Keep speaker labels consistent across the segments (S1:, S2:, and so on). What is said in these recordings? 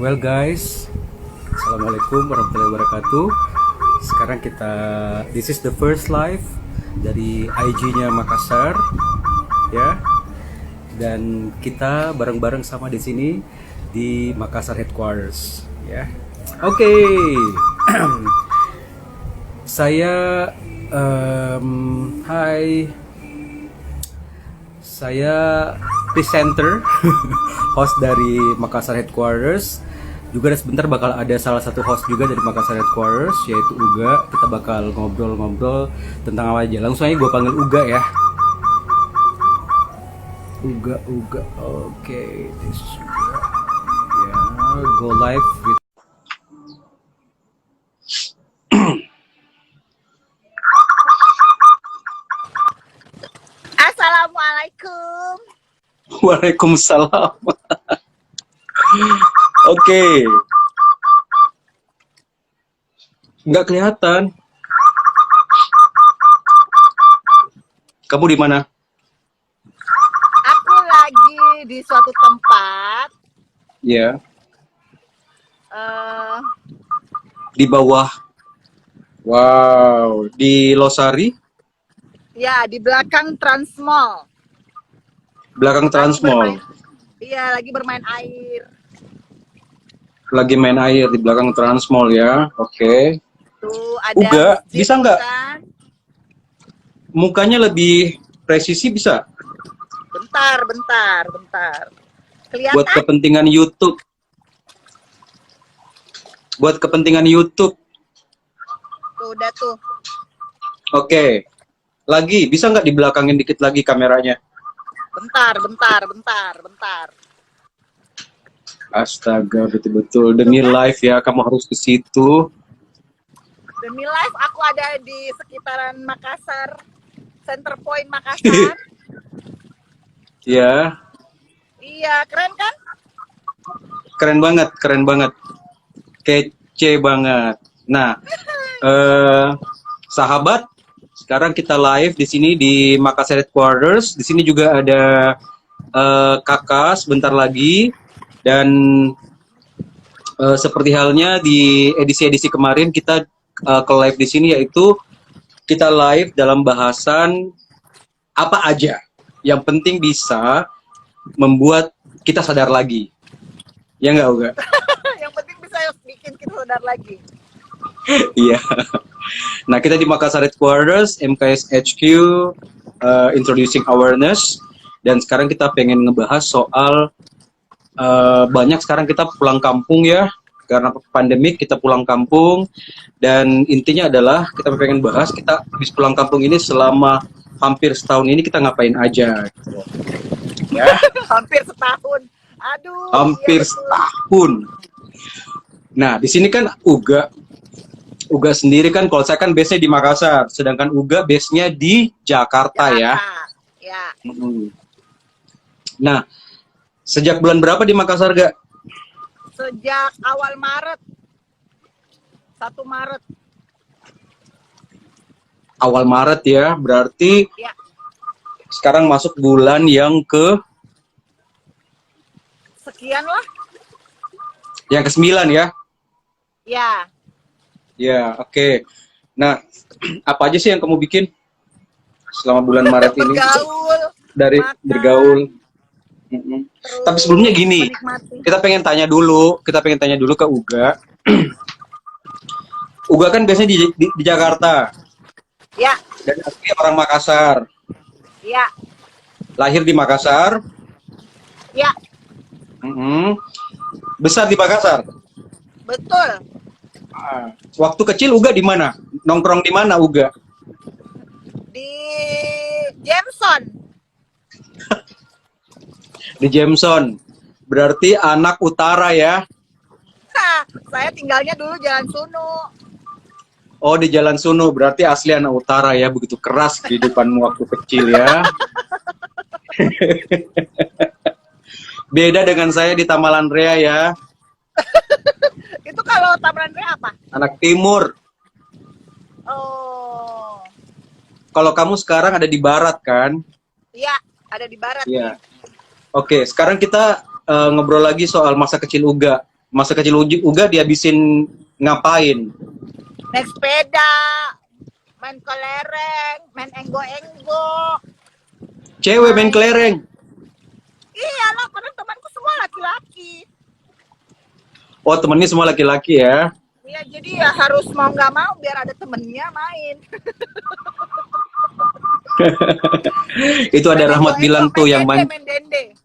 S1: Well guys, Assalamualaikum warahmatullahi wabarakatuh. Sekarang this is the first live dari IG-nya Makassar, ya. Dan kita bareng-bareng sama di sini di Makassar headquarters, ya. Oke. Saya, hai. Saya presenter, host dari Makassar headquarters. Juga sebentar bakal ada salah satu host juga dari Makassar headquarters, yaitu Uga. Kita bakal ngobrol-ngobrol tentang apa aja. Langsung aja gue panggil Uga ya. Uga. Oke, this is Uga. Ya, go live with.
S2: Assalamualaikum.
S1: Waalaikumsalam. Oke. Nggak kelihatan. Kamu di mana?
S2: Aku lagi di suatu tempat.
S1: Ya. Di bawah. Wow, di Losari?
S2: Ya, di belakang Transmall.
S1: Belakang Transmall.
S2: Iya, lagi bermain air.
S1: Lagi main air di belakang Transmall ya. Oke.
S2: Tuh ada.
S1: Uga,
S2: masjid,
S1: bisa nggak?
S2: kan?
S1: Mukanya lebih presisi bisa?
S2: Bentar. Kelihatan?
S1: Buat kepentingan YouTube.
S2: Tuh, udah tuh.
S1: Oke. Lagi, bisa nggak dibelakangin dikit lagi kameranya?
S2: Bentar.
S1: Astaga, betul-betul demi live ya, kamu harus ke situ.
S2: Demi live aku ada di sekitaran Makassar, Center Point Makassar.
S1: Ya,
S2: Iya, keren kan?
S1: keren banget. Kece banget. Nah, sahabat, sekarang kita live di sini di Makassar Headquarters. Di sini juga ada kakak sebentar lagi. Dan seperti halnya di edisi-edisi kemarin kita ke live di sini, yaitu kita live dalam bahasan apa aja yang penting bisa membuat kita sadar lagi. Ya nggak, Uga?
S2: Yang penting bisa bikin kita sadar lagi.
S1: Iya. Nah, kita di Makassar Headquarters, MKS HQ, introducing awareness. Dan sekarang kita pengen ngebahas soal banyak sekarang kita pulang kampung ya, karena pandemik kita pulang kampung. Dan intinya adalah kita pengen bahas kita habis pulang kampung ini selama hampir setahun ini kita ngapain aja gitu. Ya.
S2: Hampir setahun. Aduh.
S1: Hampir
S2: iya,
S1: setahun. Nah, di sini kan Uga sendiri kan, kalau saya kan base-nya di Makassar, sedangkan Uga base-nya di Jakarta ya.
S2: Ya.
S1: Nah, sejak bulan berapa di Makassar, Ga?
S2: Sejak awal Maret. 1 Maret.
S1: Awal Maret ya, berarti
S2: Ya.
S1: sekarang masuk bulan yang
S2: Sekian lah.
S1: yang ke-9 ya?
S2: Ya.
S1: Ya, oke. Nah, apa aja sih yang kamu bikin selama bulan Maret ini?
S2: Bergaul.
S1: Dari
S2: makan,
S1: bergaul.
S2: terus
S1: Tapi sebelumnya gini,
S2: menikmati.
S1: kita pengen tanya dulu ke Uga. Uga kan biasanya di Jakarta.
S2: Ya.
S1: Dan asli orang Makassar.
S2: Ya.
S1: Lahir di Makassar.
S2: Ya.
S1: Besar di Makassar.
S2: Betul.
S1: Waktu kecil Uga di mana? Nongkrong di mana Uga?
S2: Di Jameson.
S1: Di Jameson. Berarti anak utara ya?
S2: Saya tinggalnya dulu Jalan Sunu.
S1: Oh, di Jalan Sunu. Berarti asli anak utara ya. Begitu keras kehidupanmu waktu kecil ya. Beda dengan saya di Tamalan Rea ya.
S2: Itu kalau Taman Rea apa?
S1: Anak timur.
S2: Oh.
S1: Kalau kamu sekarang ada di barat kan?
S2: Iya, ada di barat.
S1: Iya. Oke, sekarang kita ngobrol lagi soal masa kecil Uga. masa kecil Uga dihabisin ngapain?
S2: Naik sepeda, main kelereng, main enggo-enggo.
S1: Cewek main kelereng.
S2: Iyalah, karena temanku semua laki-laki.
S1: Oh, temennya semua laki-laki ya.
S2: Iya, jadi ya harus mau nggak mau biar ada temennya main.
S1: Itu ada
S2: Main
S1: Rahmat
S2: enggo-enggo,
S1: bilang tuh yang
S2: main dende.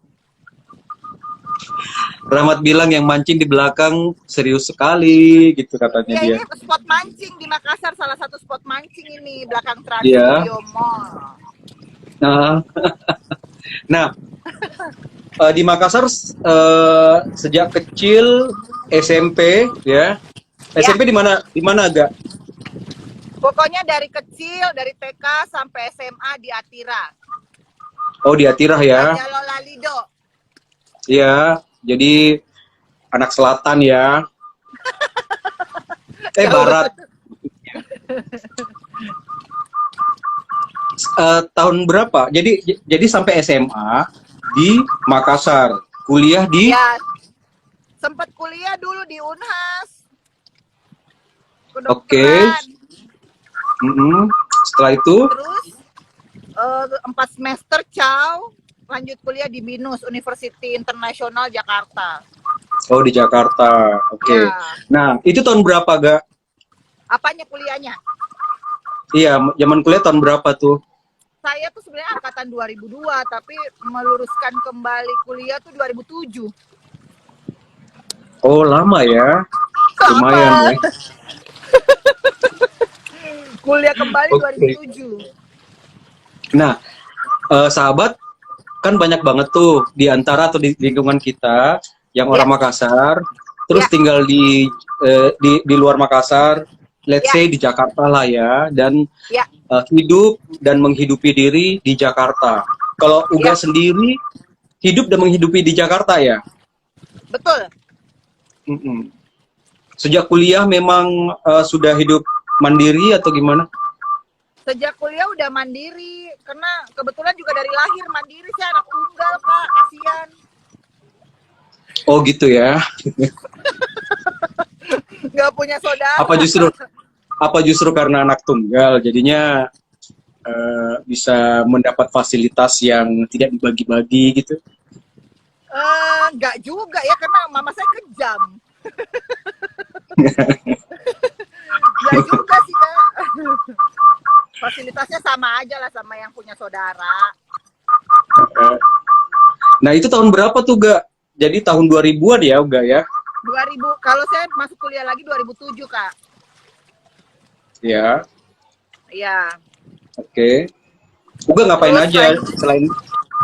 S1: Rahmat bilang yang mancing di belakang serius sekali gitu katanya
S2: Iya,
S1: dia.
S2: ini spot mancing di Makassar, salah satu spot mancing ini belakang Trans
S1: Iya.
S2: Studio Mall.
S1: Nah, nah di Makassar sejak kecil SMP ya. SMP di mana agak?
S2: Pokoknya dari kecil, dari TK sampai SMA di Atira.
S1: Oh, di Atirah ya.
S2: Jalo Lalido.
S1: Iya, jadi anak selatan ya. Barat. Tahun berapa? Jadi sampai SMA di Makassar, kuliah di
S2: Ya, sempat kuliah dulu di Unhas.
S1: Oke. Setelah itu
S2: Terus 4 semester lanjut kuliah di BINUS, University Internasional Jakarta.
S1: oh di Jakarta. Oke.
S2: Ya.
S1: Nah, itu tahun berapa, Gak?
S2: Apanya kuliahnya?
S1: Iya, zaman kuliah tahun berapa tuh?
S2: Saya tuh sebenarnya angkatan 2002, tapi meluruskan kembali kuliah tuh 2007.
S1: Oh, lama ya. Lumayan ya.
S2: Kuliah kembali
S1: Oke.
S2: 2007.
S1: Nah, sahabat, kan banyak banget tuh di antara atau di lingkungan kita yang orang Makassar, terus tinggal di luar Makassar, let's say di Jakarta lah ya, dan hidup dan menghidupi diri di Jakarta. Kalau Uga sendiri hidup dan menghidupi di Jakarta ya?
S2: Betul.
S1: Sejak kuliah memang sudah hidup mandiri atau gimana?
S2: Sejak kuliah udah mandiri, karena kebetulan juga dari lahir mandiri sih, anak tunggal Pak, kasihan.
S1: Oh gitu ya.
S2: Nggak punya saudara.
S1: Apa justru karena anak tunggal jadinya bisa mendapat fasilitas yang tidak dibagi-bagi gitu?
S2: Nggak juga ya, karena mama saya kejam. Nggak juga sih Kak. Fasilitasnya sama aja lah sama yang punya saudara.
S1: Nah itu tahun berapa tuh Gak? Jadi tahun 2000-an ya Gak ya?
S2: 2000, kalau saya masuk kuliah lagi 2007 Kak.
S1: Ya.
S2: Iya.
S1: Oke. Uga ngapain
S2: Terus
S1: aja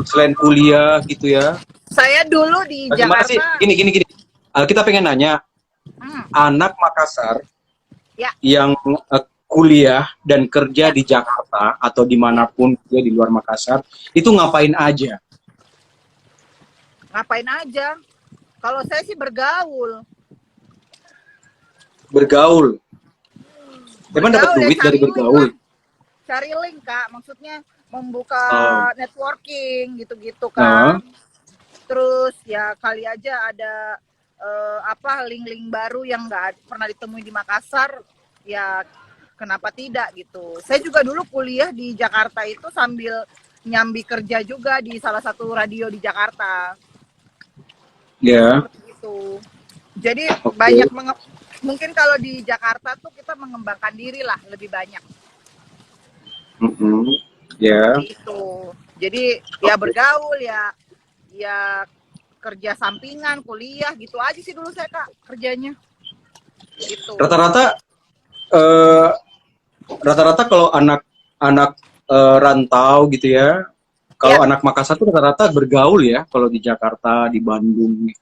S1: selain kuliah gitu ya?
S2: Saya dulu di
S1: Gimana
S2: Jakarta.
S1: sih? Gini. Kita pengen nanya, anak Makassar yang kuliah dan kerja di Jakarta atau dimanapun dia di luar Makassar, itu ngapain aja?
S2: Ngapain aja? Kalau saya sih bergaul.
S1: Bergaul. Emang dapat duit dari bergaul?
S2: Cari link Kak, maksudnya membuka networking gitu-gitu kan. Terus ya kali aja ada link-link baru yang nggak pernah ditemui di Makassar, ya kenapa tidak gitu. Saya juga dulu kuliah di Jakarta itu sambil nyambi kerja juga di salah satu radio di Jakarta.
S1: Ya.
S2: Gitu. Jadi banyak mungkin kalau di Jakarta tuh kita mengembangkan diri lah lebih banyak.
S1: Ya.
S2: Gitu. Jadi ya bergaul ya kerja sampingan, kuliah gitu aja sih dulu saya Kak kerjanya. Gitu.
S1: Rata-rata kalau anak rantau gitu ya, kalau anak Makassar tuh rata-rata bergaul ya, kalau di Jakarta, di Bandung.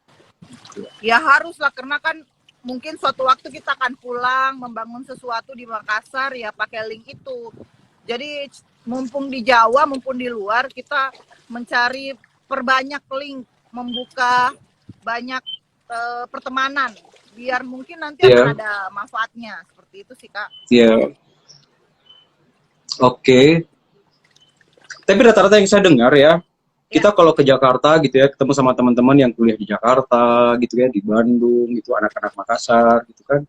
S2: Ya harus lah, karena kan mungkin suatu waktu kita akan pulang membangun sesuatu di Makassar ya pakai link itu. Jadi mumpung di Jawa, mumpung di luar, kita mencari perbanyak link, membuka banyak pertemanan, biar mungkin nanti akan ada manfaatnya. Seperti itu sih Kak.
S1: Iya. Oke. Tapi rata-rata yang saya dengar ya, kita kalau ke Jakarta gitu ya, ketemu sama teman-teman yang kuliah di Jakarta gitu ya, di Bandung gitu, anak-anak Makassar gitu kan,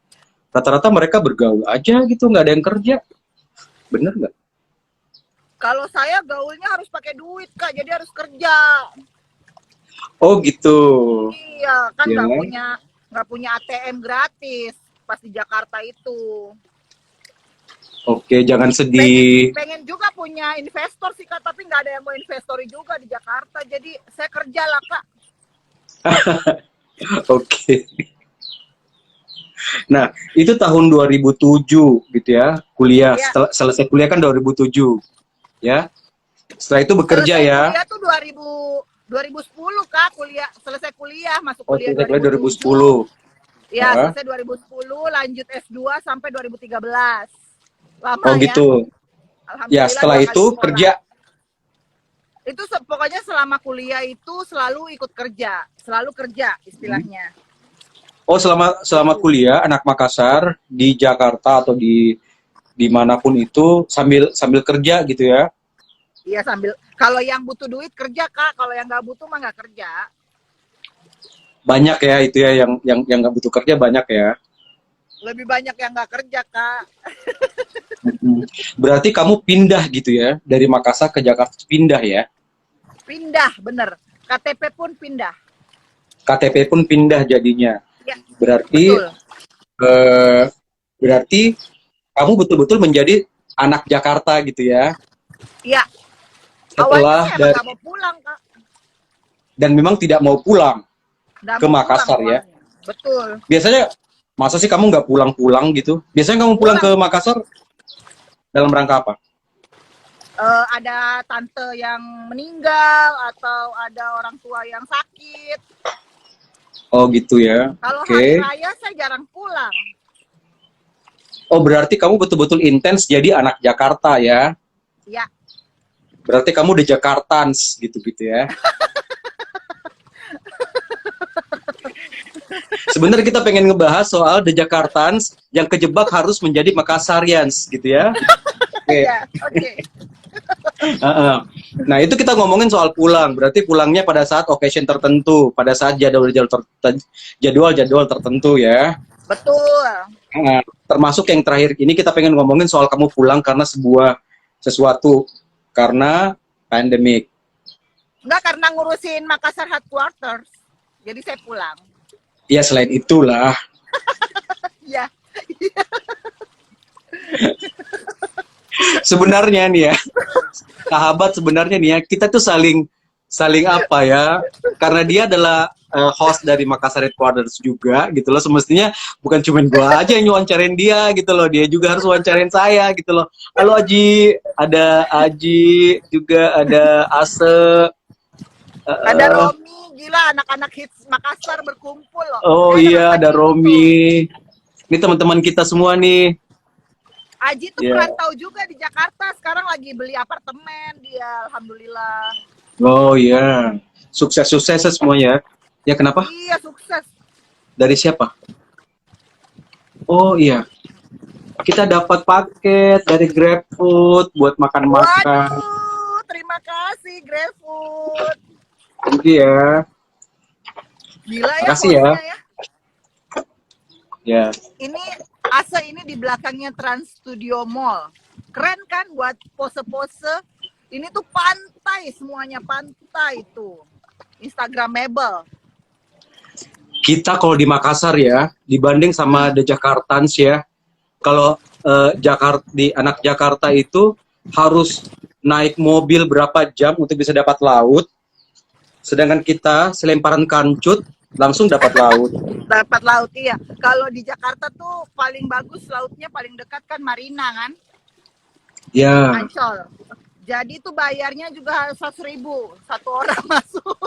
S1: rata-rata mereka bergaul aja gitu, nggak ada yang kerja, bener nggak?
S2: Kalau saya gaulnya harus pakai duit Kak, jadi harus kerja.
S1: Oh gitu.
S2: Iya, kan
S1: Ya.
S2: nggak punya ATM gratis pas di Jakarta itu.
S1: Oke, jangan sedih.
S2: Pengen juga punya investor sih Kak, tapi nggak ada yang mau investori juga di Jakarta. Jadi saya kerja lah Kak.
S1: Oke. Nah, itu tahun 2007 gitu ya, kuliah.
S2: Ya.
S1: Setelah selesai kuliah kan 2007, ya. Setelah itu bekerja
S2: Selesai
S1: ya.
S2: kuliah tuh 2010 Kak, selesai kuliah, masuk
S1: Oh,
S2: kuliah
S1: selesai kuliah
S2: 2007.
S1: 2010.
S2: Ya,
S1: Hah?
S2: selesai 2010, lanjut S2 sampai 2013. Lama
S1: Oh
S2: ya.
S1: gitu. Ya,
S2: Alhamdulillah
S1: setelah
S2: 2 kali
S1: itu
S2: sekolah.
S1: kerja.
S2: Itu pokoknya selama kuliah itu selalu ikut kerja, selalu kerja istilahnya.
S1: Oh, selama kuliah anak Makassar di Jakarta atau di dimanapun itu sambil kerja gitu ya.
S2: Iya, sambil kalau yang butuh duit kerja Kak, kalau yang nggak butuh mah nggak kerja.
S1: Banyak ya itu ya yang nggak butuh kerja banyak ya.
S2: Lebih banyak yang nggak kerja Kak.
S1: Berarti kamu pindah gitu ya dari Makassar ke Jakarta, pindah ya.
S2: Pindah, bener. KTP pun pindah.
S1: KTP pun pindah jadinya.
S2: Ya,
S1: Berarti
S2: betul.
S1: berarti kamu betul-betul menjadi anak Jakarta gitu ya.
S2: Iya.
S1: Setelah
S2: Awalnya saya emang nggak mau pulang Kak.
S1: dan memang tidak mau pulang
S2: Nggak
S1: ke
S2: mau
S1: Makassar
S2: pulang
S1: ya.
S2: awalnya. Betul.
S1: Biasanya masa sih kamu nggak pulang-pulang gitu? Biasanya kamu pulang ke Makassar dalam rangka apa?
S2: Ada tante yang meninggal atau ada orang tua yang sakit.
S1: Oh gitu ya.
S2: Kalau
S1: Oke.
S2: hari raya saya jarang pulang.
S1: Oh berarti kamu betul-betul intens jadi anak Jakarta ya.
S2: Ya,
S1: Berarti kamu udah Jakartans gitu-gitu ya. Sebenarnya kita pengen ngebahas soal The Jakartans yang kejebak harus menjadi Makassarians gitu ya. Oke.
S2: iya, oke.
S1: Nah itu kita ngomongin soal pulang. Berarti pulangnya pada saat occasion tertentu, pada saat jadwal-jadwal tertentu ya.
S2: Betul.
S1: Termasuk yang terakhir ini kita pengen ngomongin soal kamu pulang karena sesuatu karena pandemik.
S2: Enggak, karena ngurusin Makassar headquarters. Jadi saya pulang.
S1: Ya selain itulah.
S2: Iya.
S1: Sebenarnya nih ya, sahabat sebenarnya nih ya, kita tuh saling apa ya, karena dia adalah host dari Makassar Headquarters juga gitu loh, semestinya bukan cuma gua aja yang wawancarin dia gitu loh, dia juga harus wawancarin saya gitu loh. Halo Aji, ada Aji juga, ada Ase,
S2: Ada Romi, gila anak-anak hits Makassar berkumpul loh.
S1: oh iya ada Romi, ini teman-teman kita semua nih.
S2: Aji tuh
S1: Yeah.
S2: merantau juga di Jakarta, sekarang lagi beli apartemen dia, alhamdulillah.
S1: Oh iya, sukses semuanya. Ya kenapa?
S2: Iya, sukses.
S1: Dari siapa? Oh iya, kita dapat paket dari GrabFood buat makan-makan.
S2: Waduh, terima kasih GrabFood.
S1: Thank you ya.
S2: Gila ya,
S1: Makasih ya.
S2: bosnya ya.
S1: Ya.
S2: Ini Asa ini di belakangnya Trans Studio Mall. Keren kan buat pose-pose. Ini tuh pantai, semuanya pantai itu. Instagramable.
S1: Kita kalau di Makassar ya, dibanding sama The Jakartans ya, kalau anak Jakarta itu harus naik mobil berapa jam untuk bisa dapat laut, sedangkan kita selemparan kancut langsung dapat laut.
S2: Dapat laut, iya. Kalau di Jakarta tuh paling bagus lautnya paling dekat kan Marina kan?
S1: Ya.
S2: Ancol. Jadi tuh bayarnya juga 100.000 satu orang masuk.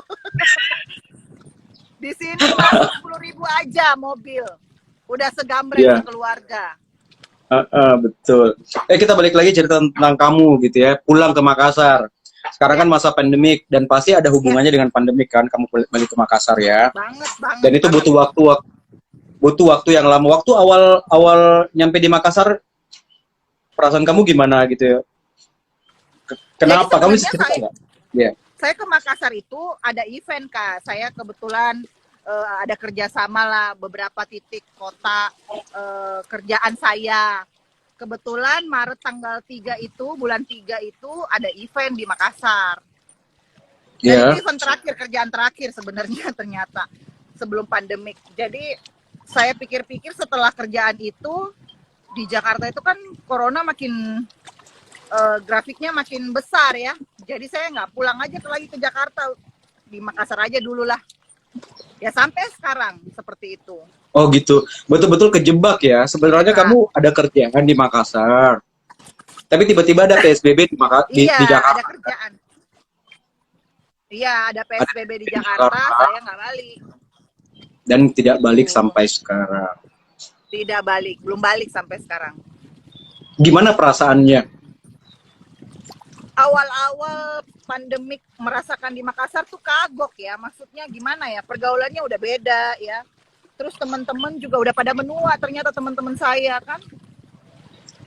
S2: Di sini masuk 10.000 aja mobil. Udah segambreng
S1: Yeah.
S2: sekeluarga.
S1: Betul. Kita balik lagi cerita tentang kamu gitu ya, pulang ke Makassar. Sekarang kan masa pandemik dan pasti ada hubungannya dengan pandemik kan, kamu balik ke Makassar ya.
S2: Banget.
S1: Dan itu butuh waktu yang lama. Waktu awal nyampe di Makassar, perasaan kamu gimana gitu ya? Kenapa? Kamu bisa cerita nggak? Ya.
S2: saya ke Makassar itu ada event Kak. Saya kebetulan ada kerjasama lah beberapa titik kota kerjaan saya. Kebetulan Maret tanggal 3 itu, bulan 3 itu ada event di Makassar. Dan itu event terakhir, kerjaan terakhir sebenarnya ternyata sebelum pandemik. Jadi saya pikir-pikir setelah kerjaan itu di Jakarta itu kan corona makin grafiknya makin besar ya. Jadi saya nggak pulang aja lagi ke Jakarta, di Makassar aja dulu lah. Ya sampai sekarang seperti itu.
S1: Oh gitu, betul-betul kejebak ya. Sebenarnya kamu ada kerjaan di Makassar, tapi tiba-tiba ada PSBB di Jakarta.
S2: Ada kerjaan. Iya, ada PSBB di Jakarta, saya nggak balik.
S1: Dan tidak balik sampai sekarang.
S2: Tidak balik, belum balik sampai sekarang.
S1: Gimana perasaannya?
S2: Awal-awal pandemik merasakan di Makassar tuh kagok ya, maksudnya gimana ya, pergaulannya udah beda ya, terus teman-teman juga udah pada menua ternyata teman-teman saya kan,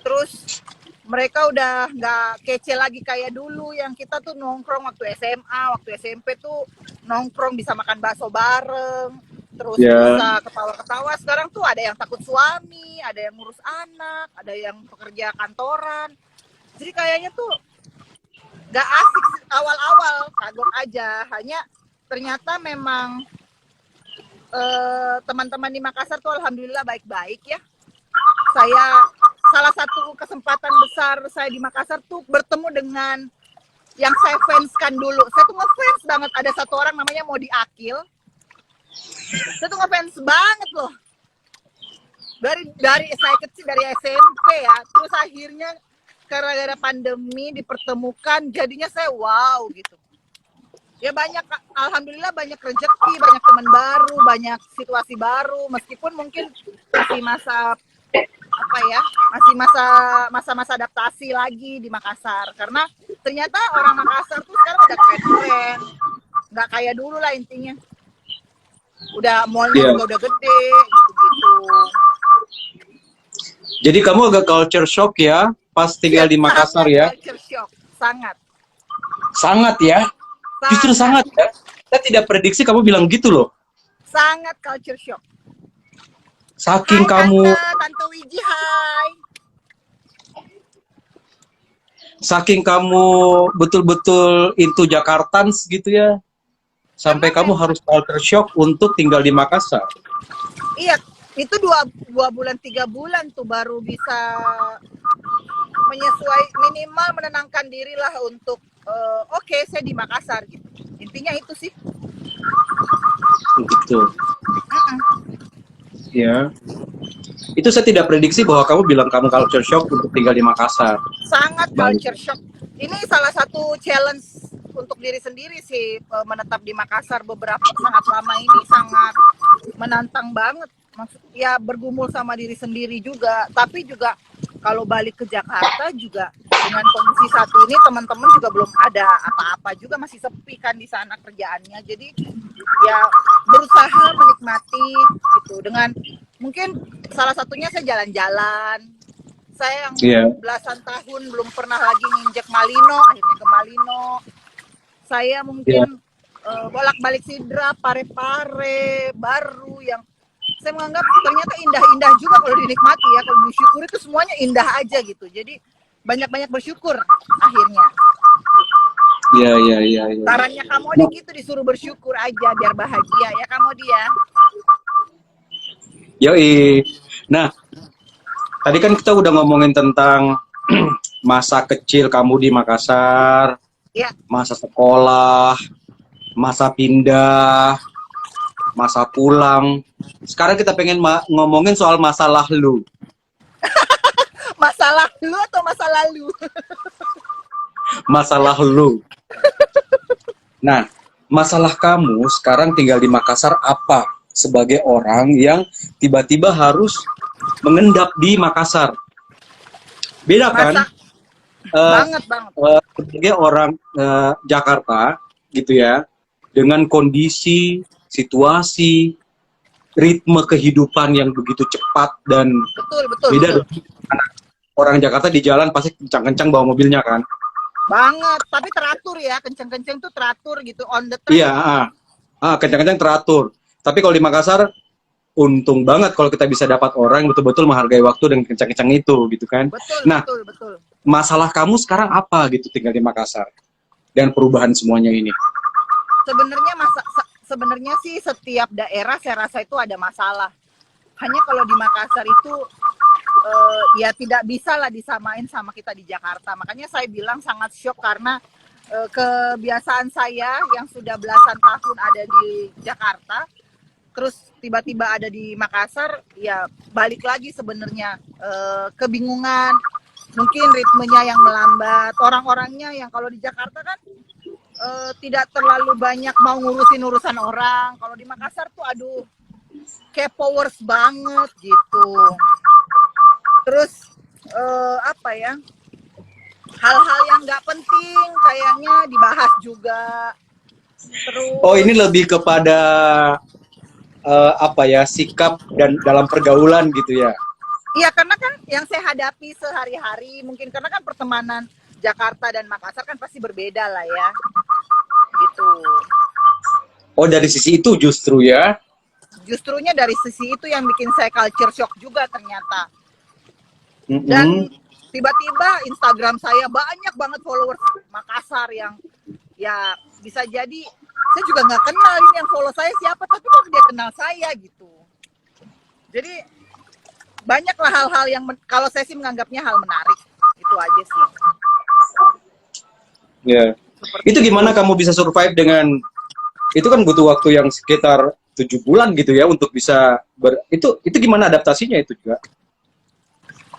S2: terus mereka udah nggak kece lagi kayak dulu yang kita tuh nongkrong waktu SMA, waktu SMP tuh nongkrong bisa makan bakso bareng, terus bisa ketawa-ketawa. Sekarang tuh ada yang takut suami, ada yang ngurus anak, ada yang pekerja kantoran, jadi kayaknya tuh gak asik awal-awal, kagok aja. Hanya ternyata memang teman-teman di Makassar tuh alhamdulillah baik-baik ya. Saya salah satu kesempatan besar saya di Makassar tuh bertemu dengan yang saya fanskan dulu. Saya tuh ngefans banget, ada satu orang namanya Modi Akil. Saya tuh ngefans banget loh. Dari saya kecil, dari SMP ya. Terus akhirnya gara-gara pandemi dipertemukan, jadinya saya wow gitu. Ya banyak, alhamdulillah banyak rezeki, banyak teman baru, banyak situasi baru, meskipun mungkin masih masa apa ya, masih masa adaptasi lagi di Makassar, karena ternyata orang Makassar tuh sekarang udah keren, nggak kayak dulu lah intinya. Udah mallnya juga udah gede gitu-gitu.
S1: Jadi kamu agak culture shock ya pas tinggal di Makassar ya?
S2: Culture shock, sangat.
S1: Sangat ya? Justru sangat ya? Saya tidak prediksi kamu bilang gitu loh.
S2: Sangat culture shock.
S1: Saking
S2: Hai,
S1: kamu...
S2: Tante Wiji, hai.
S1: Saking kamu betul-betul into Jakartans gitu ya? Sampai kamu harus culture shock untuk tinggal di Makassar.
S2: Iya, itu 2 bulan 3 bulan tuh baru bisa minimal menenangkan diri lah untuk oke, saya di Makassar gitu. Intinya itu sih.
S1: Gitu. Ya. Itu saya tidak prediksi bahwa kamu bilang kamu culture shock untuk tinggal di Makassar.
S2: Sangat culture shock. Ini salah satu challenge untuk diri sendiri sih, menetap di Makassar sangat lama ini sangat menantang banget. Maksud ya bergumul sama diri sendiri juga, tapi juga kalau balik ke Jakarta juga dengan kondisi saat ini teman-teman juga belum ada apa-apa juga, masih sepi kan di sana kerjaannya. Jadi ya berusaha menikmati gitu, dengan mungkin salah satunya saya jalan-jalan. Saya yang belasan tahun belum pernah lagi nginjek Malino, akhirnya ke Malino. Saya mungkin bolak-balik Sidrap, Pare-Pare, baru yang saya menganggap ternyata indah-indah juga kalau dinikmati ya. Kalau disyukuri itu semuanya indah aja gitu. Jadi banyak-banyak bersyukur akhirnya.
S1: Iya.
S2: Sarannya Kamodi gitu, disuruh bersyukur aja biar bahagia ya Kamodi ya.
S1: Yoi. Nah, tadi kan kita udah ngomongin tentang masa kecil kamu di Makassar, masa sekolah, masa pindah, masa pulang. Sekarang kita pengen ngomongin soal masalah lu.
S2: Masalah lu atau masa lalu?
S1: Masalah lu. Nah, masalah kamu sekarang tinggal di Makassar apa? Sebagai orang yang tiba-tiba harus mengendap di Makassar. Beda kan?
S2: Banget.
S1: Sebagai orang Jakarta gitu ya, dengan kondisi, situasi, ritme kehidupan yang begitu cepat dan
S2: betul.
S1: beda. Orang Jakarta di jalan pasti kencang-kencang bawa mobilnya kan.
S2: Banget, tapi teratur ya, kenceng-kenceng tuh teratur gitu, on the track.
S1: Iya, kencang-kencang teratur. Tapi kalau di Makassar, untung banget kalau kita bisa dapat orang yang betul-betul menghargai waktu dan kencang-kencang itu, gitu kan.
S2: Betul,
S1: Nah,
S2: betul, betul.
S1: masalah kamu sekarang apa gitu tinggal di Makassar dan perubahan semuanya ini?
S2: Sebenarnya sih setiap daerah saya rasa itu ada masalah. Hanya kalau di Makassar itu ya tidak bisa lah disamain sama kita di Jakarta. Makanya saya bilang sangat syok karena kebiasaan saya yang sudah belasan tahun ada di Jakarta, terus tiba-tiba ada di Makassar, ya balik lagi sebenarnya kebingungan, mungkin ritmenya yang melambat, orang-orangnya yang kalau di Jakarta kan tidak terlalu banyak mau ngurusin urusan orang. Kalau di Makassar tuh aduh K-powers banget gitu. Terus apa ya, hal-hal yang nggak penting kayaknya dibahas juga. Terus
S1: Ini lebih kepada apa ya, sikap dan dalam pergaulan gitu ya?
S2: iya, karena kan yang saya hadapi sehari-hari mungkin karena kan pertemanan Jakarta dan Makassar kan pasti berbeda lah ya gitu.
S1: Dari sisi itu justru ya?
S2: Justrunya dari sisi itu yang bikin saya culture shock juga ternyata.
S1: Mm-mm.
S2: Dan tiba-tiba Instagram saya banyak banget followers Makassar yang ya bisa jadi saya juga nggak kenal ini yang follow saya siapa, tapi kok dia kenal saya gitu. Jadi banyaklah hal-hal yang kalau saya sih menganggapnya hal menarik, itu aja sih.
S1: Ya. Itu gimana kamu bisa survive dengan itu kan butuh waktu yang sekitar 7 bulan gitu ya untuk bisa itu gimana adaptasinya itu juga?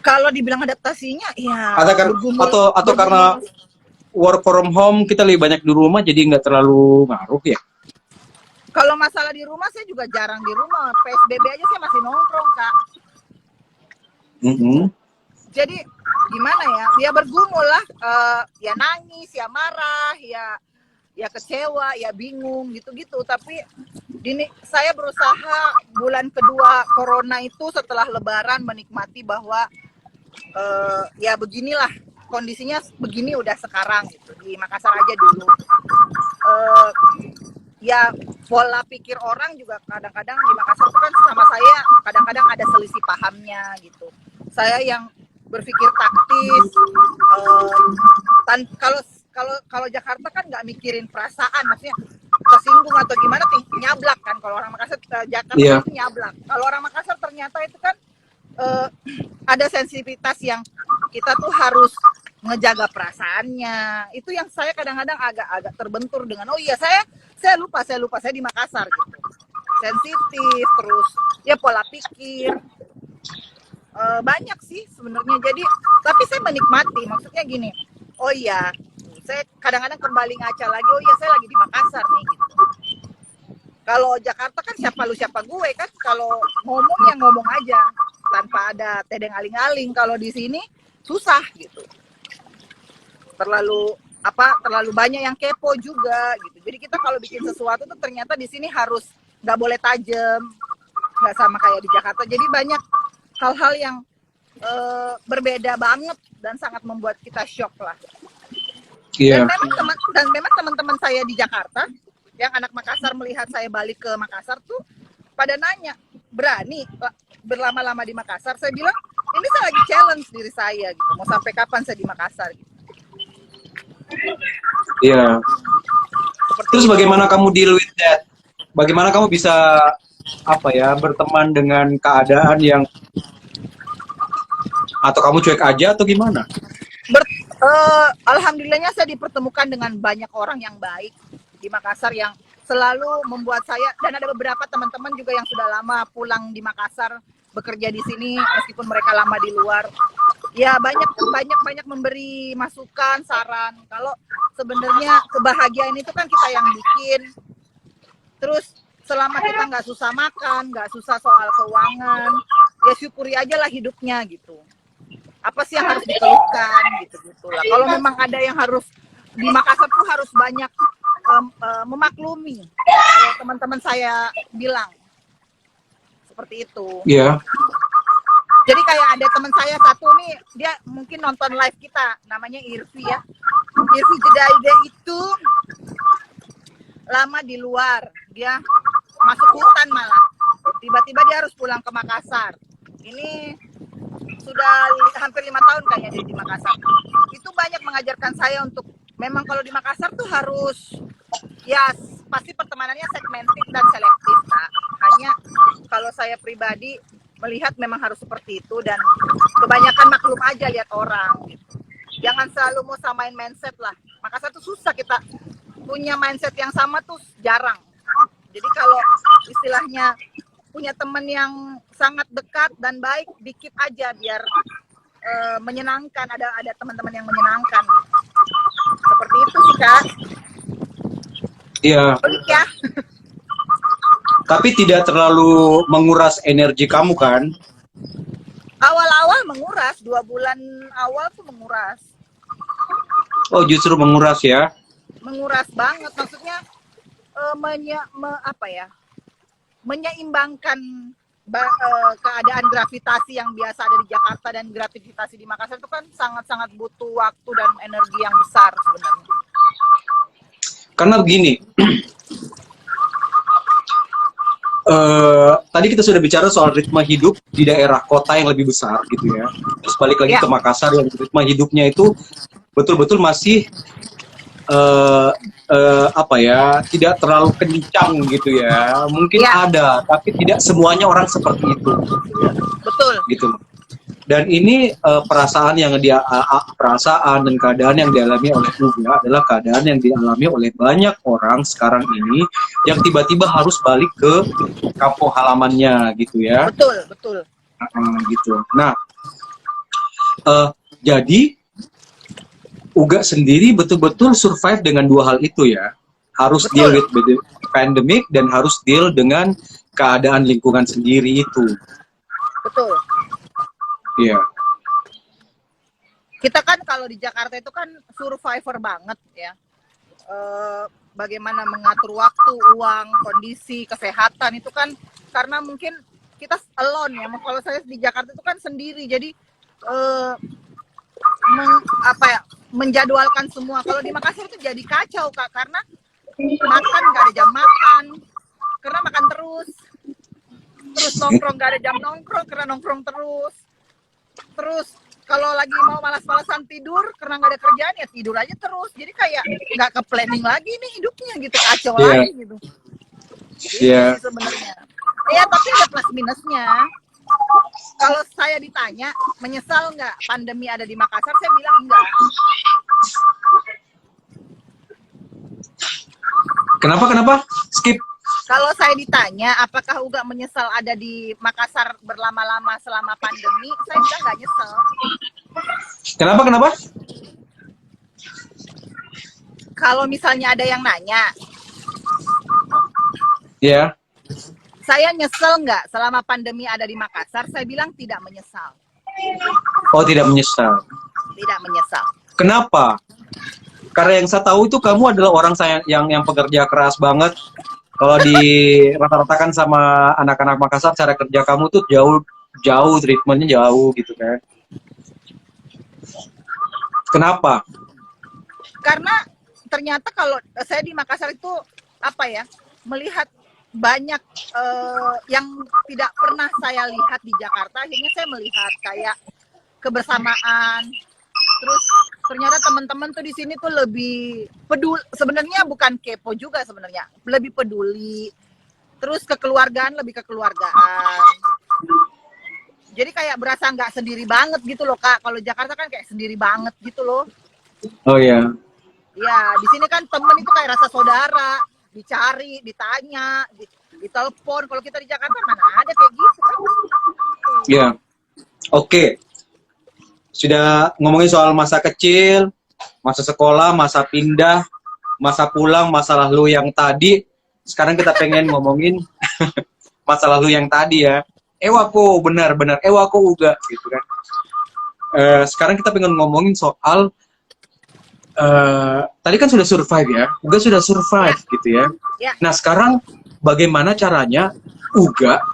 S2: Kalau dibilang adaptasinya ya
S1: Atau karena work from home kita lebih banyak di rumah jadi nggak terlalu ngaruh ya?
S2: Kalau masalah di rumah saya juga jarang di rumah. PSBB aja saya masih nongkrong, Kak.
S1: Mm-hmm.
S2: Jadi gimana ya? Ya bergumul lah, ya nangis, ya marah, ya kecewa, ya bingung gitu-gitu. Tapi saya berusaha bulan kedua corona itu setelah Lebaran menikmati bahwa ya beginilah kondisinya, begini udah sekarang gitu. Di Makassar aja dulu. Ya pola pikir orang juga kadang-kadang di Makassar itu kan sama saya kadang-kadang ada selisih pahamnya gitu. Saya yang berpikir taktis, kalau Jakarta kan nggak mikirin perasaan, maksudnya tersinggung atau gimana nyablak kan. Kalau orang Makassar Jakarta itu nyablak. Kalau orang Makassar ternyata itu kan ada sensitivitas yang kita tuh harus ngejaga perasaannya. Itu yang saya kadang-kadang agak terbentur dengan saya lupa saya di Makassar gitu. Sensitif, terus ya pola pikir banyak sih sebenarnya. Jadi tapi saya menikmati, maksudnya gini, saya kadang-kadang kembali ngaca lagi, saya lagi di Makassar nih gitu. Kalau Jakarta kan siapa gue kan, kalau ngomong ya ngomong aja tanpa ada tedeng aling-aling. Kalau di sini susah gitu, terlalu banyak yang kepo juga gitu. Jadi kita kalau bikin sesuatu tuh ternyata di sini harus nggak boleh tajam, nggak sama kayak di Jakarta. Jadi banyak hal-hal yang berbeda banget dan sangat membuat kita shock lah. Yeah. Dan memang teman-teman saya di Jakarta yang anak Makassar melihat saya balik ke Makassar tuh pada nanya, berani berlama-lama di Makassar? Saya bilang ini saya lagi challenge diri saya gitu, mau sampai kapan saya di Makassar gitu.
S1: Iya. Terus bagaimana kamu deal with that? Bagaimana kamu bisa berteman dengan keadaan yang atau kamu cuek aja atau gimana?
S2: Alhamdulillahnya saya dipertemukan dengan banyak orang yang baik di Makassar yang selalu membuat saya, dan ada beberapa teman-teman juga yang sudah lama pulang di Makassar bekerja di sini meskipun mereka lama di luar. Ya banyak memberi masukan, saran. Kalau sebenarnya kebahagiaan itu kan kita yang bikin. Terus selama kita nggak susah makan, nggak susah soal keuangan, ya syukuri aja lah hidupnya gitu. Apa sih yang harus dikeluhkan gitu lah. Kalau memang ada yang harus di Makassar tuh harus banyak memaklumi. Kalau teman-teman saya bilang seperti itu.
S1: Iya. Yeah.
S2: Jadi kayak ada teman saya satu nih, dia mungkin nonton live kita, namanya Irvi ya. Irvi Judaide itu lama di luar, dia masuk hutan malah. Tiba-tiba dia harus pulang ke Makassar. Ini sudah hampir 5 tahun kayaknya dia di Makassar. Itu banyak mengajarkan saya untuk memang kalau di Makassar tuh harus ya pasti pertemanannya segmented dan selektif, Kak. Hanya kalau saya pribadi melihat memang harus seperti itu dan kebanyakan maklum aja lihat orang. Jangan selalu mau samain mindset lah. Makassar tuh susah kita punya mindset yang sama tuh jarang. Jadi kalau istilahnya punya teman yang sangat dekat dan baik, dikit aja biar menyenangkan. Ada teman-teman yang menyenangkan. Seperti itu sih, Kak.
S1: Iya.
S2: Pelik ya.
S1: Tapi tidak terlalu menguras energi kamu kan?
S2: Awal-awal menguras, 2 bulan awal tuh menguras.
S1: Oh, justru menguras ya?
S2: Menguras banget, maksudnya menyeimbangkan keadaan gravitasi yang biasa ada di Jakarta dan gravitasi di Makassar itu kan sangat-sangat butuh waktu dan energi yang besar sebenarnya.
S1: Karena begini, tadi kita sudah bicara soal ritme hidup di daerah kota yang lebih besar gitu ya. Terus balik lagi ke Makassar yang ritme hidupnya itu betul-betul masih tidak terlalu kencang gitu ya. Mungkin ada, tapi tidak semuanya orang seperti itu.
S2: Betul.
S1: Gitu. Dan ini perasaan dan keadaan yang dialami oleh Uga adalah keadaan yang dialami oleh banyak orang sekarang ini yang tiba-tiba harus balik ke kampung halamannya gitu ya.
S2: Betul.
S1: Gitu. Nah, jadi Uga sendiri betul-betul survive dengan 2 hal itu ya. Harus deal with the pandemic dan harus deal dengan keadaan lingkungan sendiri itu.
S2: Betul.
S1: Iya.
S2: Kita kan kalau di Jakarta itu kan survivor banget ya. Bagaimana mengatur waktu, uang, kondisi, kesehatan itu kan karena mungkin kita alone ya. Kalau saya di Jakarta itu kan sendiri, jadi menjadwalkan semua. Kalau di Makassar itu jadi kacau, Kak, karena makan nggak ada jam makan, karena makan terus nongkrong nggak ada jam nongkrong karena nongkrong terus kalau lagi mau malas-malasan tidur karena nggak ada kerjaan ya tidur aja terus, jadi kayak nggak ke planning lagi nih hidupnya gitu, kacau lagi gitu. Jadi sebenarnya ya, tapi ada plus minusnya. Kalau saya ditanya menyesal nggak pandemi ada di Makassar, saya bilang enggak.
S1: Kenapa? Skip.
S2: Kalau saya ditanya apakah Uga menyesal ada di Makassar berlama-lama selama pandemi, saya bilang nggak nyesel.
S1: Kenapa?
S2: Kalau misalnya ada yang nanya,
S1: ya.
S2: Saya nyesel nggak selama pandemi ada di Makassar? Saya bilang tidak menyesal.
S1: Oh, tidak menyesal.
S2: Tidak menyesal.
S1: Kenapa? Karena yang saya tahu itu kamu adalah orang yang pekerja keras banget. Kalau di rata-ratakan sama anak-anak Makassar, cara kerja kamu tuh jauh treatmentnya jauh gitu kan. Kenapa?
S2: Karena ternyata kalau saya di Makassar itu melihat banyak yang tidak pernah saya lihat di Jakarta. Akhirnya saya melihat kayak kebersamaan. Terus ternyata teman-teman tuh di sini tuh lebih peduli, sebenarnya bukan kepo juga sebenarnya, lebih peduli. Terus lebih kekeluargaan. Jadi kayak berasa nggak sendiri banget gitu loh, Kak. Kalau Jakarta kan kayak sendiri banget gitu loh.
S1: Oh iya.
S2: Ya, di sini kan temen itu kayak rasa saudara, dicari, ditanya, ditelepon. Kalau kita di Jakarta mana ada kayak gitu kan?
S1: Iya. Oke. Sudah ngomongin soal masa kecil, masa sekolah, masa pindah, masa pulang, masa lalu yang tadi. Sekarang kita pengen ngomongin masa lalu yang tadi ya. Ewako, benar. Ewako Uga, gitu kan. Sekarang kita pengen ngomongin soal tadi kan sudah survive ya. Uga sudah survive gitu ya. Nah sekarang bagaimana caranya Uga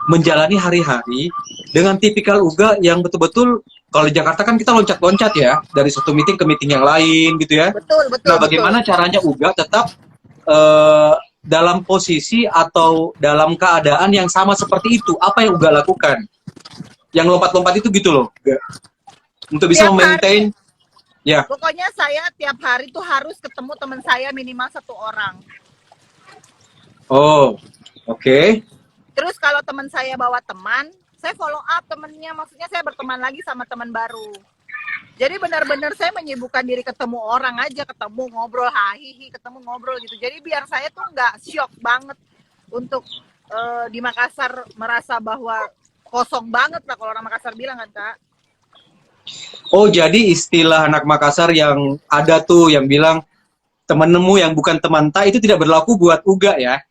S1: menjalani hari-hari dengan tipikal Uga yang betul-betul kalau di Jakarta kan kita loncat-loncat ya dari satu meeting ke meeting yang lain gitu ya.
S2: Betul, betul,
S1: Nah, bagaimana
S2: betul.
S1: caranya Uga tetap dalam posisi atau dalam keadaan yang sama seperti itu? Apa yang Uga lakukan? Yang lompat-lompat itu gitu loh, Uga. Untuk bisa
S2: Tiap
S1: memaintain,
S2: hari,
S1: ya.
S2: pokoknya saya tiap hari tuh harus ketemu teman saya minimal 1 orang.
S1: Oh, oke.
S2: Terus kalau teman saya bawa teman, saya follow up temennya, maksudnya saya berteman lagi sama teman baru. Jadi benar-benar saya menyibukkan diri ketemu orang aja, ketemu ngobrol, hahihi, ketemu ngobrol gitu. Jadi biar saya tuh nggak shock banget untuk di Makassar merasa bahwa kosong banget lah kalau orang Makassar bilang kan Kak.
S1: Oh, jadi istilah anak Makassar yang ada tuh yang bilang temenmu yang bukan teman tak itu tidak berlaku buat Uga ya?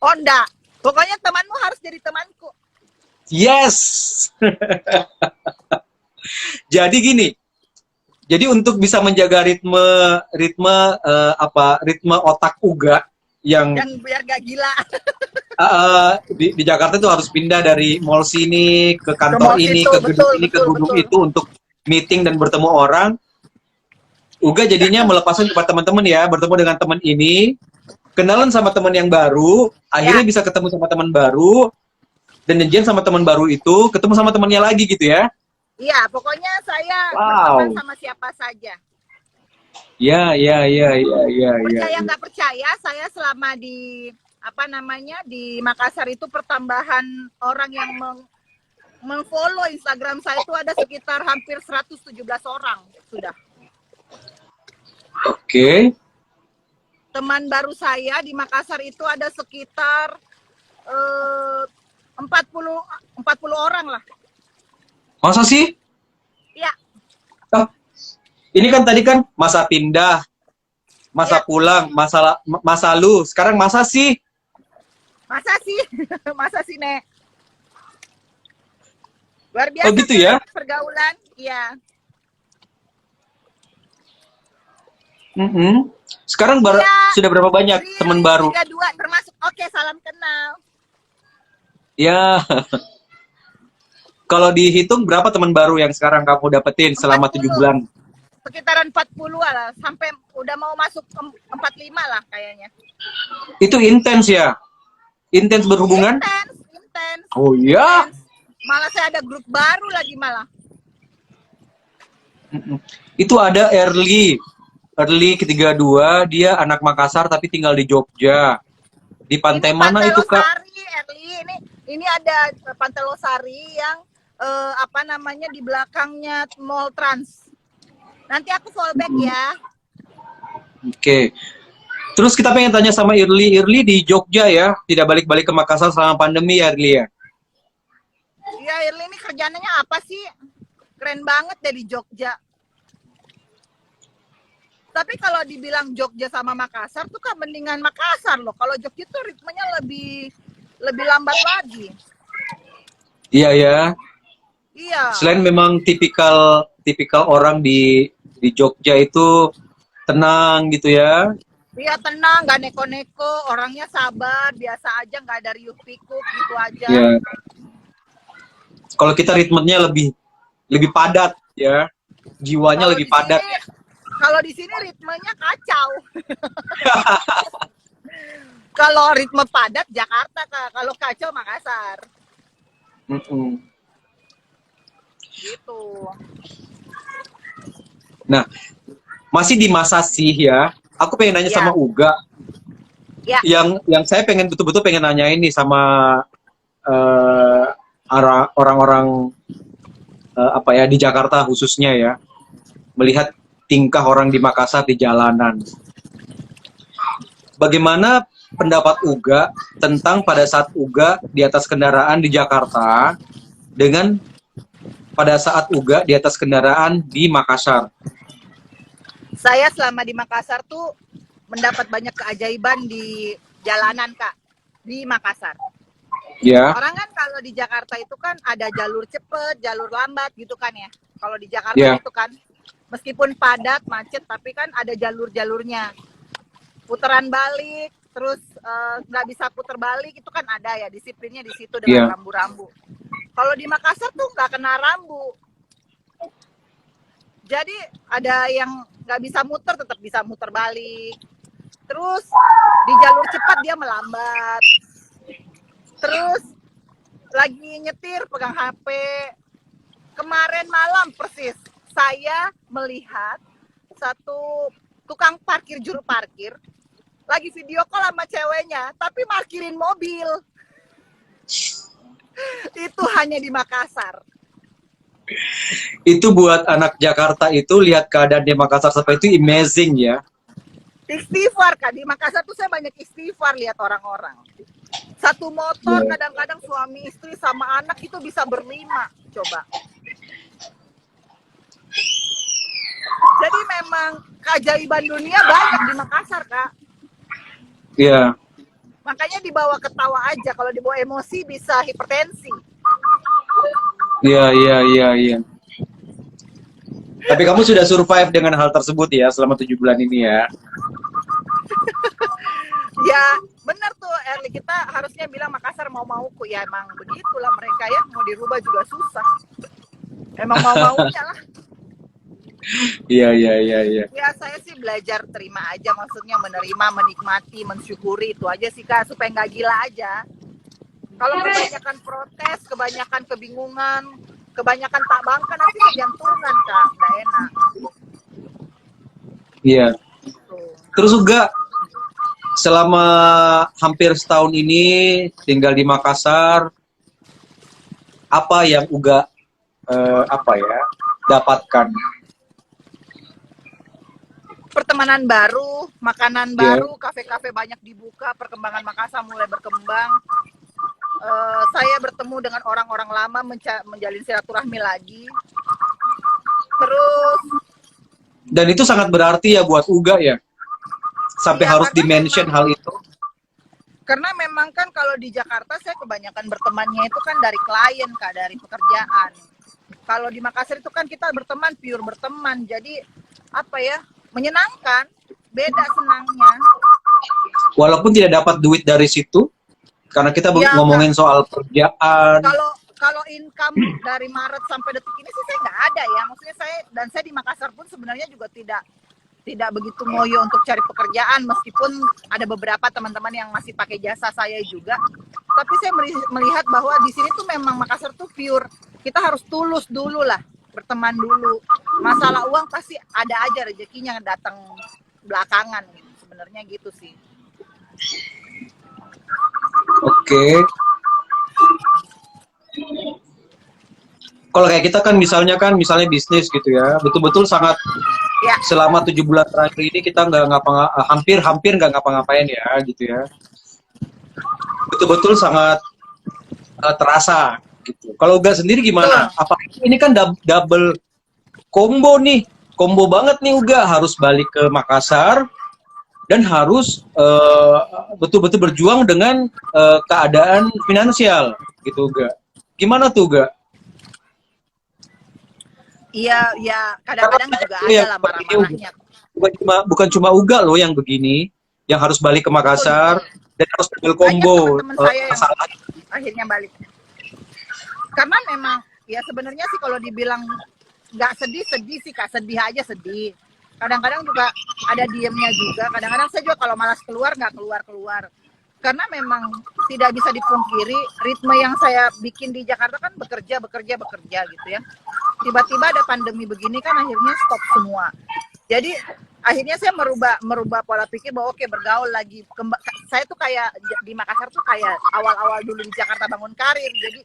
S2: Oh enggak, pokoknya temanmu harus jadi temanku.
S1: Yes. Jadi gini. Jadi untuk bisa menjaga ritme otak Uga yang
S2: Biar gak gila.
S1: di Jakarta itu harus pindah dari mall sini ke kantor
S2: Ke mall
S1: ini,
S2: situ,
S1: ke gedung
S2: betul,
S1: ini, ke
S2: betul,
S1: gedung
S2: betul.
S1: itu untuk meeting dan bertemu orang. Uga jadinya melepaskan kepada teman-teman ya, bertemu dengan teman ini, kenalan sama teman yang baru, akhirnya
S2: Ya,
S1: bisa ketemu sama teman baru, dan janjian sama teman baru itu, ketemu sama temannya lagi gitu ya.
S2: iya, pokoknya saya berteman
S1: Wow.
S2: sama siapa saja.
S1: Ya, ya, ya, ya, ya, ya.
S2: Percaya nggak percaya, saya selama di apa namanya di Makassar itu pertambahan orang yang mengfollow Instagram saya itu ada sekitar hampir 117 orang sudah.
S1: Oke.
S2: Teman baru saya di Makassar itu ada sekitar 40 orang lah.
S1: Masa sih?
S2: Ya,
S1: Oh, ini kan tadi kan masa pindah, masa
S2: ya.
S1: pulang, masa lu. Sekarang masa sih?
S2: Masa sih? Masa sih, Nek? Luar biasa
S1: Oh gitu ya?
S2: pergaulan. Iya.
S1: Mm-mm. Sekarang
S2: Iya.
S1: sudah berapa banyak teman baru?
S2: 32 termasuk. Oke, salam kenal.
S1: Ya, kalau dihitung berapa teman baru yang sekarang kamu dapetin selama 7
S2: 40.
S1: bulan?
S2: Sekitaran 40 lah, sampai udah mau masuk 45 lah kayaknya.
S1: Itu intens ya? Intens berhubungan?
S2: Intens, intens.
S1: Oh iya?
S2: Intens. Malah saya ada grup baru lagi malah.
S1: Mm-mm. Itu ada Early ketiga dua, dia anak Makassar tapi tinggal di Jogja. Di pantai
S2: Ini
S1: mana
S2: Pantai
S1: itu Kak?
S2: Losari, Erli. Ini ada Pantai Losari yang apa namanya di belakangnya Mall Trans. Nanti aku fallback ya.
S1: Oke. Terus kita pengen tanya sama Irli. Irli di Jogja ya? Tidak balik-balik ke Makassar selama pandemi ya Irli ya?
S2: Iya, Irli ini kerjaannya apa sih? Keren banget deh di Jogja. Tapi kalau dibilang Jogja sama Makassar tuh kan mendingan Makassar loh. Kalau Jogja tuh ritmenya lebih lambat lagi.
S1: Iya ya.
S2: Iya.
S1: Selain memang tipikal orang di Jogja itu tenang gitu ya.
S2: Iya tenang, nggak neko-neko, orangnya sabar, biasa aja, nggak ada riuh pikuk gitu aja.
S1: Ya. Kalau kita ritmenya lebih padat ya. Jiwanya
S2: Kalau
S1: lebih
S2: di
S1: padat.
S2: sini, kalau di sini ritmenya kacau. Kalau ritme padat Jakarta, Kak. Kalau kacau Makassar.
S1: Mm-mm.
S2: Gitu.
S1: Nah, masih di masa sih ya. Aku pengen nanya
S2: Ya.
S1: sama Uga.
S2: Ya.
S1: Yang saya pengen betul-betul pengen nanyain nih sama orang-orang apa ya di Jakarta khususnya ya. Melihat tingkah orang di Makassar di jalanan. Bagaimana pendapat Uga tentang pada saat Uga di atas kendaraan di Jakarta dengan pada saat Uga di atas kendaraan di Makassar?
S2: Saya selama di Makassar tuh mendapat banyak keajaiban di jalanan, Kak. Di Makassar.
S1: Ya.
S2: Orang kan kalau di Jakarta itu kan ada jalur cepet, jalur lambat gitu kan ya. Kalau di Jakarta
S1: Ya.
S2: itu kan meskipun padat, macet, tapi kan ada jalur-jalurnya. Putaran balik, terus nggak bisa putar balik itu kan ada ya, disiplinnya di situ dengan
S1: Iya.
S2: rambu-rambu. Kalau di Makassar tuh nggak kena rambu, Jadi ada yang nggak bisa muter, tetap bisa muter balik. Terus di jalur cepat dia melambat. Terus lagi nyetir pegang HP. Kemarin malam persis saya melihat satu tukang parkir, juru parkir lagi video call sama ceweknya, tapi parkirin mobil. Itu hanya di Makassar.
S1: Itu buat anak Jakarta itu lihat keadaan di Makassar sampai itu amazing ya.
S2: Istighfar, Kak. Di Makassar tuh saya banyak istighfar lihat orang-orang. Satu motor kadang-kadang suami istri sama anak itu bisa berlima, coba. Jadi memang keajaiban dunia banyak di Makassar, Kak.
S1: Iya.
S2: Makanya dibawa ketawa aja, kalau dibawa emosi bisa hipertensi.
S1: Iya. Tapi kamu sudah survive dengan hal tersebut ya selama 7 bulan ini ya.
S2: Ya, benar tuh Erli, kita harusnya bilang Makassar mau-mauku. Ya emang begitulah mereka ya, mau dirubah juga susah. Emang mau-maunya lah.
S1: Iya.
S2: Ya saya sih belajar terima aja, maksudnya menerima, menikmati, mensyukuri, itu aja sih Kak, supaya nggak gila aja. Kalau kebanyakan protes, kebanyakan kebingungan, kebanyakan tak bangka, nanti kejantungan Kak, nggak enak.
S1: Iya.
S2: Tuh.
S1: Terus juga selama hampir setahun ini tinggal di Makassar, apa yang Uga dapatkan?
S2: Pertemanan baru, makanan baru, kafe-kafe banyak dibuka, perkembangan Makassar mulai berkembang. Saya bertemu dengan orang-orang lama, menjalin silaturahmi lagi. Terus.
S1: Dan itu sangat berarti ya buat Uga ya, sampai
S2: Ya,
S1: harus dimention hal itu.
S2: Karena memang kan kalau di Jakarta saya kebanyakan bertemannya itu kan dari klien Kak, dari pekerjaan. Kalau di Makassar itu kan kita berteman, pure berteman. Jadi apa ya, menyenangkan, beda senangnya.
S1: Walaupun tidak dapat duit dari situ, karena kita
S2: Ya,
S1: ngomongin soal kerjaan.
S2: Kalau income dari Maret sampai detik ini sih saya nggak ada ya. Maksudnya saya di Makassar pun sebenarnya juga tidak begitu ngoyo untuk cari pekerjaan, meskipun ada beberapa teman-teman yang masih pakai jasa saya juga. Tapi saya melihat bahwa di sini tuh memang Makassar tuh pure. Kita harus tulus dulu lah, berteman dulu. Masalah uang pasti ada aja rezekinya datang belakangan. Sebenarnya gitu sih.
S1: Oke. Kalau kayak kita kan misalnya bisnis gitu ya, betul-betul sangat
S2: Ya.
S1: Selama 7 bulan terakhir ini kita hampir nggak ngapa-ngapain ya gitu ya. Betul-betul sangat terasa gitu. Kalau Uga sendiri gimana? Apa ini kan double combo nih, combo banget nih Uga, harus balik ke Makassar dan harus betul-betul berjuang dengan keadaan finansial gitu Uga. Gimana tuh Uga?
S2: Iya, ya kadang-kadang juga ada lah marah-marahnya.
S1: Bukan cuma Uga loh yang begini, yang harus balik ke Makassar dan harus double combo.
S2: Teman-teman saya yang akhirnya balik. Karena memang ya sebenarnya sih kalau dibilang nggak sedih sih Kak, sedih aja sedih. Kadang-kadang juga ada diemnya juga. Kadang-kadang saya juga kalau malas keluar nggak keluar. Karena memang tidak bisa dipungkiri ritme yang saya bikin di Jakarta kan bekerja gitu ya. Tiba-tiba ada pandemi begini kan akhirnya stop semua. Jadi akhirnya saya merubah pola pikir bahwa oke, bergaul lagi. Saya tuh kayak di Makassar tuh kayak awal-awal dulu di Jakarta bangun karir. Jadi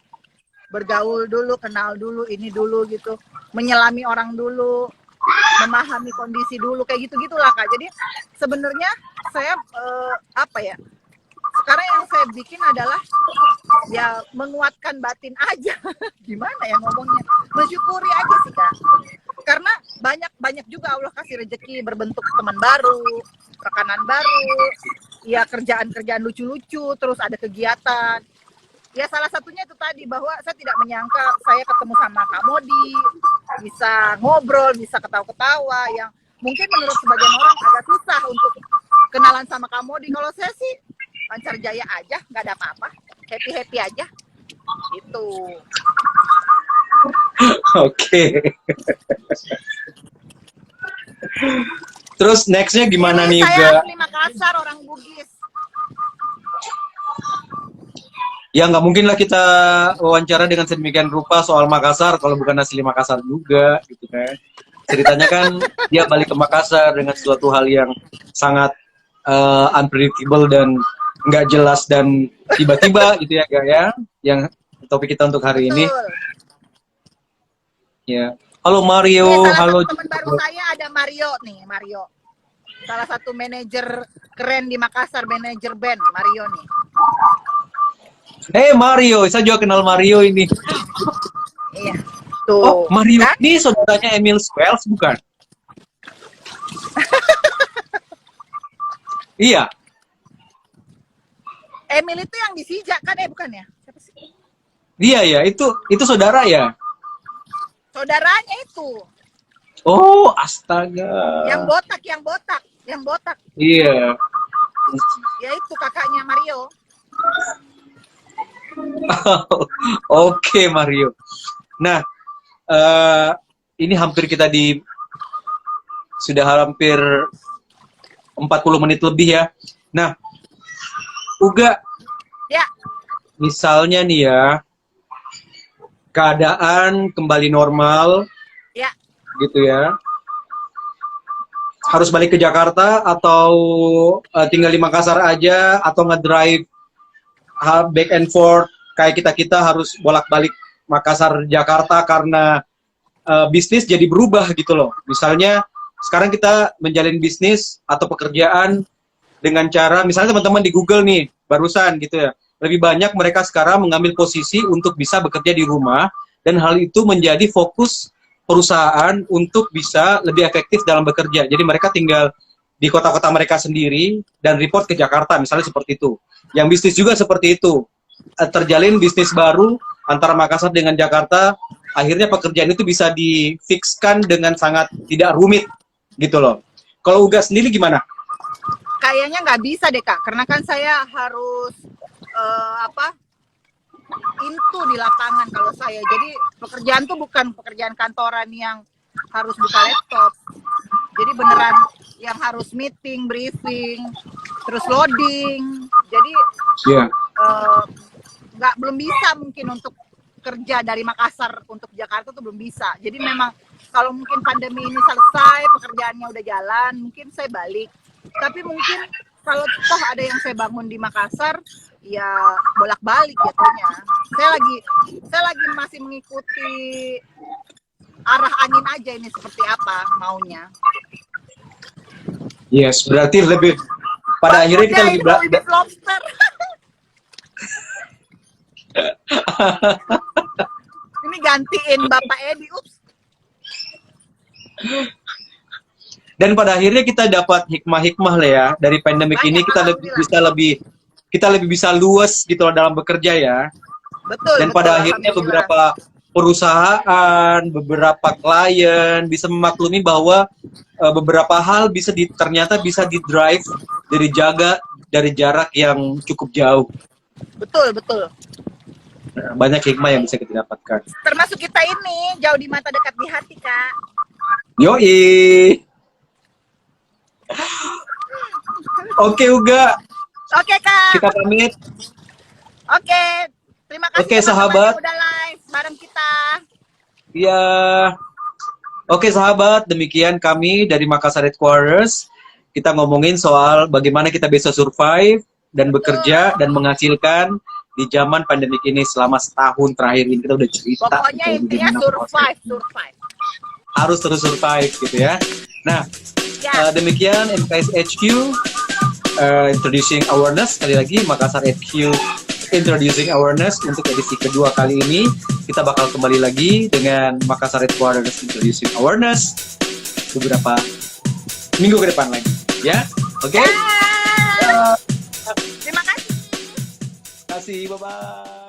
S2: bergaul dulu, kenal dulu, ini dulu gitu. Menyelami orang dulu, memahami kondisi dulu, kayak gitu-gitulah Kak. Jadi sebenarnya saya sekarang yang saya bikin adalah ya menguatkan batin aja. Gimana ya ngomongnya? Mensyukuri aja sih Kak. Karena banyak juga Allah kasih rezeki berbentuk teman baru, rekanan baru, ya kerjaan-kerjaan lucu-lucu, terus ada kegiatan. Ya salah satunya itu tadi, bahwa saya tidak menyangka saya ketemu sama Kak Modi, bisa ngobrol, bisa ketawa-ketawa, yang mungkin menurut sebagian orang agak susah untuk kenalan sama Kak Modi. Kalau saya sih lancar jaya aja, nggak ada apa-apa, happy aja itu.
S1: Oke. Terus nextnya gimana nih
S2: Saya
S1: juga?
S2: asli Makassar, orang Bugis.
S1: Ya nggak mungkin lah kita wawancara dengan sedemikian rupa soal Makassar kalau bukan asli Makassar juga, gitu kan. Ceritanya kan dia balik ke Makassar dengan suatu hal yang sangat unpredictable dan nggak jelas dan tiba-tiba gitu ya, Gak ya? Yang topik kita untuk hari ini.
S2: Betul.
S1: Ya. Halo Mario,
S2: Ini salah
S1: halo.
S2: satu teman baru saya ada Mario nih, Mario. Salah satu manajer keren di Makassar, manajer band Mario nih.
S1: Mario, saya juga kenal Mario ini.
S2: Iya.
S1: Oh,
S2: Tuh.
S1: Mario
S2: Kan?
S1: ini saudaranya Emil Swells bukan? Iya.
S2: Emil itu yang di Sijak kan bukan ya? Siapa sih?
S1: Iya ya, itu saudara ya.
S2: Saudaranya itu.
S1: Oh, astaga.
S2: Yang botak.
S1: Iya.
S2: Ya itu kakaknya Mario.
S1: Oke, Mario. Nah, ini sudah hampir 40 menit lebih ya. Nah, Uga,
S2: Ya,
S1: misalnya nih ya, keadaan kembali normal,
S2: ya.
S1: gitu ya. Harus balik ke Jakarta atau tinggal di Makassar aja atau ngedrive back and forth kayak kita harus bolak-balik Makassar Jakarta karena bisnis jadi berubah gitu loh. Misalnya sekarang kita menjalin bisnis atau pekerjaan dengan cara misalnya teman-teman di Google nih barusan gitu ya. Lebih banyak mereka sekarang mengambil posisi untuk bisa bekerja di rumah dan hal itu menjadi fokus perusahaan untuk bisa lebih efektif dalam bekerja. Jadi mereka tinggal di kota-kota mereka sendiri dan report ke Jakarta misalnya seperti itu. Yang bisnis juga seperti itu. Terjalin bisnis baru antara Makassar dengan Jakarta, akhirnya pekerjaan itu bisa difikskan dengan sangat tidak rumit gitu loh. Kalau Uga sendiri gimana?
S2: Kayaknya nggak bisa deh Kak, karena kan saya harus into di lapangan kalau saya. Jadi pekerjaan tuh bukan pekerjaan kantoran yang harus buka laptop. Jadi beneran yang harus meeting, briefing, terus loading. Jadi belum bisa mungkin untuk kerja dari Makassar untuk Jakarta tuh belum bisa. Jadi memang kalau mungkin pandemi ini selesai, pekerjaannya udah jalan, mungkin saya balik. Tapi mungkin kalau toh ada yang saya bangun di Makassar, ya bolak-balik jatuhnya. Saya lagi masih mengikuti arah angin aja ini seperti apa maunya.
S1: Yes, berarti lebih pada akhirnya kita lebih
S2: beef lobster. Ini gantiin Bapak Edi, ups.
S1: Dan pada akhirnya kita dapat hikmah-hikmah lah ya dari pandemik ini, kita lebih bisa luas gitu loh dalam bekerja ya.
S2: Betul.
S1: Dan pada akhirnya beberapa perusahaan, beberapa klien bisa memaklumi bahwa beberapa hal ternyata bisa di-drive dari jarak yang cukup jauh.
S2: Betul.
S1: Banyak hikmah yang bisa kita dapatkan.
S2: Termasuk kita ini, jauh di mata dekat di hati, Kak.
S1: Yoi. Oke, Uga.
S2: Oke, Kak.
S1: Kita pamit.
S2: Oke. Terima kasih
S1: Oke, sahabat.
S2: Udah live bareng kita.
S1: Iya. Oke, sahabat. Demikian kami dari Makassar Headquarters. Kita ngomongin soal bagaimana kita bisa survive dan bekerja dan menghasilkan di zaman pandemik ini selama setahun terakhir ini. Kita udah cerita.
S2: Pokoknya intinya survive.
S1: Harus terus survive gitu ya. Nah, demikian MKS HQ Introducing Awareness. Sekali lagi Makassar HQ Introducing Awareness untuk edisi kedua kali ini. Kita bakal kembali lagi dengan Makassar Headquarters Introducing Awareness beberapa minggu ke depan lagi. Ya, oke?
S2: Terima kasih.
S1: Terima kasih, bye-bye.